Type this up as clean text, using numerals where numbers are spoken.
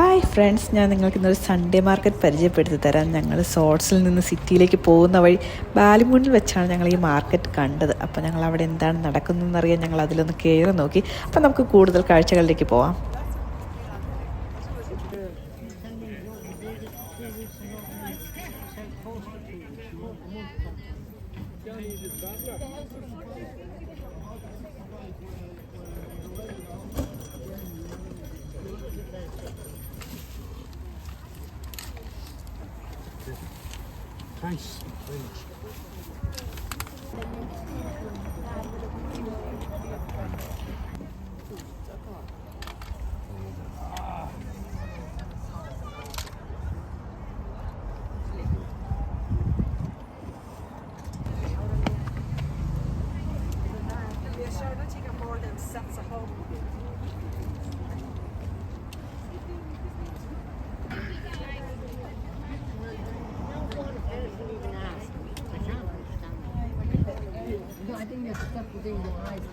Hi friends, ഞാൻ നിങ്ങൾക്ക് ഇന്നൊരു സൺഡേ മാർക്കറ്റ് പരിചയപ്പെടുത്തി തരാം. ഞങ്ങൾ സോട്സിൽ നിന്ന് സിറ്റിയിലേക്ക് പോകുന്ന വഴി ബാലിമുണ്ടിൽ വെച്ചാണ് ഞങ്ങൾ ഈ മാർക്കറ്റ് കണ്ടത്. അപ്പോൾ ഞങ്ങൾ അവിടെ എന്താണ് നടക്കുന്നതെന്നറിയാൻ ഞങ്ങൾ അതിലൊന്ന് കയറി നോക്കി. അപ്പോൾ നമുക്ക് കൂടുതൽ കാഴ്ചകളിലേക്ക് പോവാം. Thanks very much. I think there's stuff within your eyes.